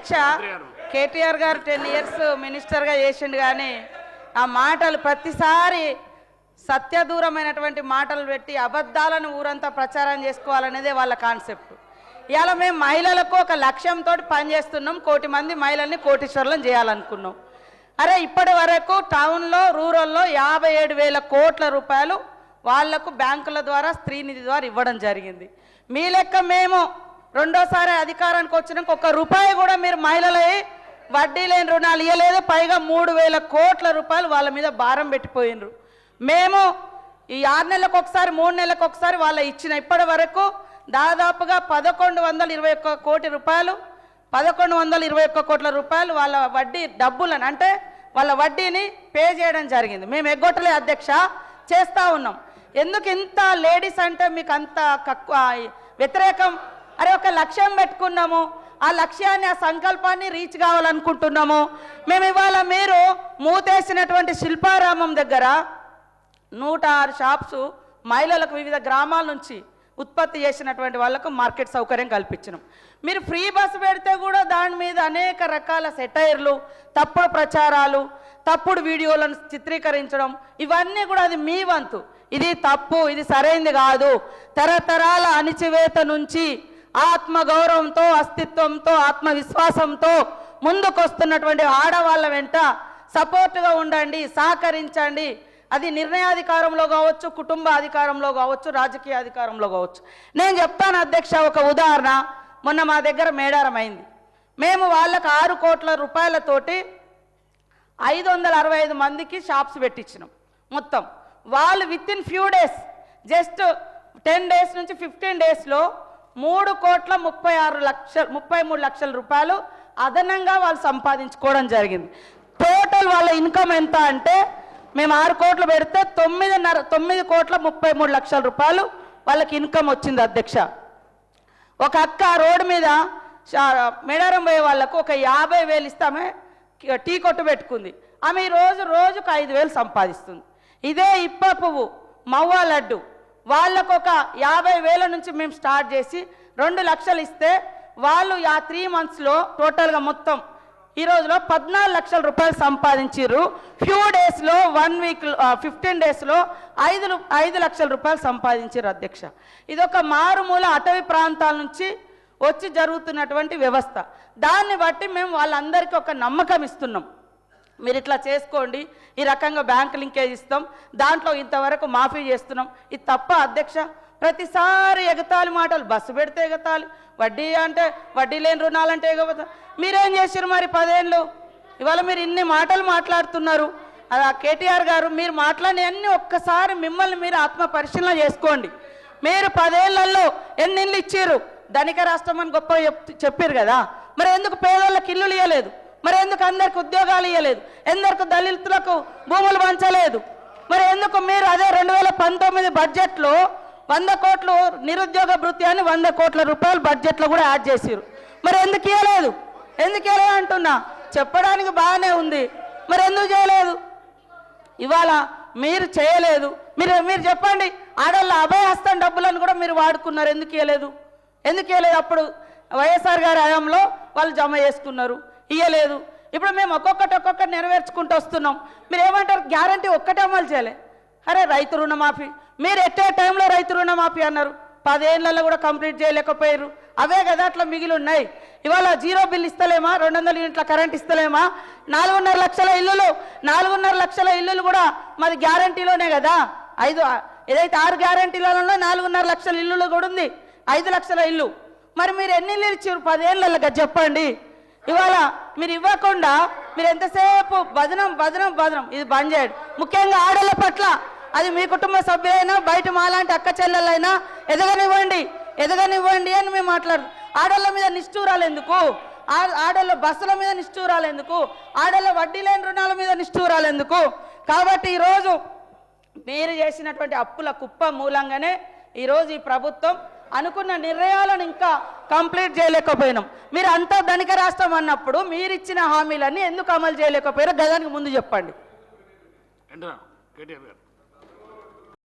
అధ్యక్ష కేటీఆర్ గారు 10 ఇయర్స్ మినిస్టర్గా చేసిండు, కానీ ఆ మాటలు ప్రతిసారి సత్యదూరమైనటువంటి మాటలు పెట్టి అబద్ధాలను ఊరంతా ప్రచారం చేసుకోవాలనేదే వాళ్ళ కాన్సెప్ట్. ఇవాళ మేము మహిళలకు ఒక లక్ష్యంతో పనిచేస్తున్నాం, 1 కోటి మంది మహిళల్ని కోటీశ్వరులను చేయాలనుకున్నాం. అరే ఇప్పటి వరకు టౌన్లో రూరల్లో 57,000 కోట్ల రూపాయలు వాళ్లకు బ్యాంకుల ద్వారా స్త్రీనిధి ద్వారా ఇవ్వడం జరిగింది. మీ లెక్క మేము రెండోసారి అధికారానికి వచ్చినాక 1 రూపాయి కూడా మీరు మహిళలై వడ్డీ లేని రుణాలు ఇవ్వలేదు. పైగా 3,000 కోట్ల రూపాయలు వాళ్ళ మీద భారం పెట్టిపోయినరు. మేము ఈ 6 నెలలకు ఒకసారి 3 నెలలకు ఒకసారి వాళ్ళ ఇచ్చిన ఇప్పటి వరకు దాదాపుగా 1,121 కోటి రూపాయలు 1,121 కోట్ల రూపాయలు వాళ్ళ వడ్డీ డబ్బులను అంటే వాళ్ళ వడ్డీని పే చేయడం జరిగింది. మేము ఎగ్గొట్టలే అధ్యక్ష, చేస్తూ ఉన్నాం. ఎందుకు ఇంత లేడీస్ అంటే మీకు అంత వ్యతిరేకం? అరే ఒక లక్ష్యం పెట్టుకున్నాము, ఆ లక్ష్యాన్ని ఆ సంకల్పాన్ని రీచ్ కావాలనుకుంటున్నాము. మేము ఇవాళ మీరు మూతేసినటువంటి శిల్పారామం దగ్గర 106 షాప్స్ మహిళలకు వివిధ గ్రామాల నుంచి ఉత్పత్తి చేసినటువంటి వాళ్ళకు మార్కెట్ సౌకర్యం కల్పించినాం. మీరు ఫ్రీ బస్సు పెడితే కూడా దాని మీద అనేక రకాల సెటైర్లు, తప్పుడు ప్రచారాలు, తప్పుడు వీడియోలను చిత్రీకరించడం, ఇవన్నీ కూడా అది మీ వంతు. ఇది తప్పు, ఇది సరైంది కాదు. తరతరాల అణిచివేత నుంచి ఆత్మగౌరవంతో, అస్తిత్వంతో, ఆత్మవిశ్వాసంతో ముందుకొస్తున్నటువంటి ఆడవాళ్ళ వెంట సపోర్టుగా ఉండండి, సహకరించండి. అది నిర్ణయాధికారంలో కావచ్చు, కుటుంబ అధికారంలో కావచ్చు, రాజకీయ అధికారంలో కావచ్చు. నేను చెప్తాను అధ్యక్ష, ఒక ఉదాహరణ. మొన్న మా దగ్గర మేడారం అయింది. మేము వాళ్ళకు 6 కోట్ల రూపాయలతోటి 565 మందికి షాప్స్ పెట్టించినాం. మొత్తం వాళ్ళు with in few days, just 10 days నుంచి 15 డేస్లో 3,33 లక్షల రూపాయలు అదనంగా వాళ్ళు సంపాదించుకోవడం జరిగింది. టోటల్ వాళ్ళ ఇన్కమ్ ఎంత అంటే మేము 6 కోట్లు పెడితే 9,33 లక్షల రూపాయలు వాళ్ళకి ఇన్కమ్ వచ్చింది అధ్యక్ష. ఒక అక్క రోడ్డు మీద మేడారం పోయే వాళ్ళకు ఒక 50,000 ఇస్తే ఆమె టీ కొట్టు పెట్టుకుంది. ఆమె రోజుకు 5,000 సంపాదిస్తుంది. ఇదే ఇప్ప పువ్వు, మవ్వ లడ్డు వాళ్ళకు ఒక 50,000 నుంచి మేము స్టార్ట్ చేసి 2 లక్షలు ఇస్తే వాళ్ళు ఆ 3 మంత్స్లో టోటల్గా మొత్తం ఈ రోజులో 14 లక్షల రూపాయలు సంపాదించారు. ఫ్యూ డేస్లో 1 వీక్ 15 డేస్లో 5 లక్షల రూపాయలు సంపాదించారు అధ్యక్ష. ఇదొక మారుమూల అటవీ ప్రాంతాల నుంచి వచ్చి జరుగుతున్నటువంటి వ్యవస్థ. దాన్ని బట్టి మేము వాళ్ళందరికీ ఒక నమ్మకం ఇస్తున్నాం. మీరు ఇట్లా చేసుకోండి, ఈ రకంగా బ్యాంక్ లింకేజ్ ఇస్తాం, దాంట్లో ఇంతవరకు మాఫీ చేస్తున్నాం. ఇది తప్ప అధ్యక్ష? ప్రతిసారి ఎగతాళి మాటలు, బస్సు పెడితే ఎగతాళి, వడ్డీ అంటే వడ్డీ లేని రుణాలంటే ఎగబోతా. మీరేం చేశారు మరి 10 ఏళ్ళు? ఇవాళ మీరు ఇన్ని మాటలు మాట్లాడుతున్నారు. అలా కేటీఆర్ గారు మీరు మాట్లాడినవన్నీ ఒక్కసారి మిమ్మల్ని మీరు ఆత్మ పరిశీలన చేసుకోండి. మీరు 10 ఏళ్లలో ఎన్ని ఇళ్ళు ఇచ్చారు? ధనిక రాష్ట్రం అని గొప్ప చెప్పారు కదా, మరి ఎందుకు పేదోళ్ళకి ఇల్లులు ఇవ్వలేదు? మరి ఎందుకు అందరికి ఉద్యోగాలు ఇవ్వలేదు? ఎందుకు దళితులకు భూములు పంచలేదు? మరి ఎందుకు మీరు అదే 2019 బడ్జెట్లో 100 కోట్లు నిరుద్యోగ భృతి అని 100 కోట్ల రూపాయలు బడ్జెట్లో కూడా యాడ్ చేసారు? మరి ఎందుకు ఇవ్వలేదు? ఎందుకు ఇవ్వలేదు అంటున్నా. చెప్పడానికి బాగానే ఉంది, మరి ఎందుకు చేయలేదు? ఇవాళ మీరు చేయలేదు. మీరు చెప్పండి, ఆడవాళ్ళ అభయహస్తం డబ్బులను కూడా మీరు వాడుకున్నారు, ఎందుకు ఇవ్వలేదు? అప్పుడు వైఎస్ఆర్ గారి హయాంలో వాళ్ళు జమ చేసుకున్నారు, ఇవ్వలేదు. ఇప్పుడు మేము ఒక్కొక్కటి నెరవేర్చుకుంటూ వస్తున్నాం. మీరు ఏమంటారు? గ్యారంటీ ఒక్కటే అమలు చేయలే. అరే రైతు రుణమాఫీ, మీరు ఎట్టే టైంలో రైతు రుణమాఫీ అన్నారు, 10 ఏళ్లలో కూడా కంప్లీట్ చేయలేకపోయారు. అవే కదా అట్లా మిగిలి ఉన్నాయి. ఇవాళ 0 బిల్ ఇస్తలేమా? 200 యూనిట్ల కరెంట్ ఇస్తలేమా? 4.5 లక్షల ఇల్లులు, 4.5 లక్షల ఇల్లులు కూడా మాది గ్యారంటీలోనే కదా. ఏదైతే 6 గ్యారంటీలలో 4.5 లక్షల ఇల్లులు కూడా ఉంది, 5 లక్షల ఇల్లు. మరి మీరు ఎన్ని ఇల్లు ఇచ్చారు 10 ఏళ్ళలో చెప్పండి? ఇవాళ మీరు ఇవ్వకుండా మీరు ఎంతసేపు బదనం ఇది బంద్ చేయడు. ముఖ్యంగా ఆడళ్ళ పట్ల, అది మీ కుటుంబ సభ్యులైనా బయట మాలాంటి అక్క చెల్లెలైనా ఎదగనివ్వండి అని మేము మాట్లాడు. ఆడళ్ళ మీద నిష్ఠూరాలు ఎందుకు? ఆడళ్ళ బస్సుల మీద నిష్ఠూరాలు ఎందుకు? ఆడళ్ళ వడ్డీ లేని రుణాల మీద నిష్ఠూరాలు ఎందుకు? కాబట్టి ఈరోజు మీరు చేసినటువంటి అప్పుల కుప్ప మూలంగానే ఈరోజు ఈ ప్రభుత్వం అనుకున్న నిర్ణయాలను ఇంకా కంప్లీట్ చేయలేకపోయినాం. మీరు అంతా ధనిక రాష్ట్రం అన్నప్పుడు మీరు ఇచ్చిన హామీలన్నీ ఎందుకు అమలు చేయలేకపోయారో గదానికి ముందు చెప్పండి.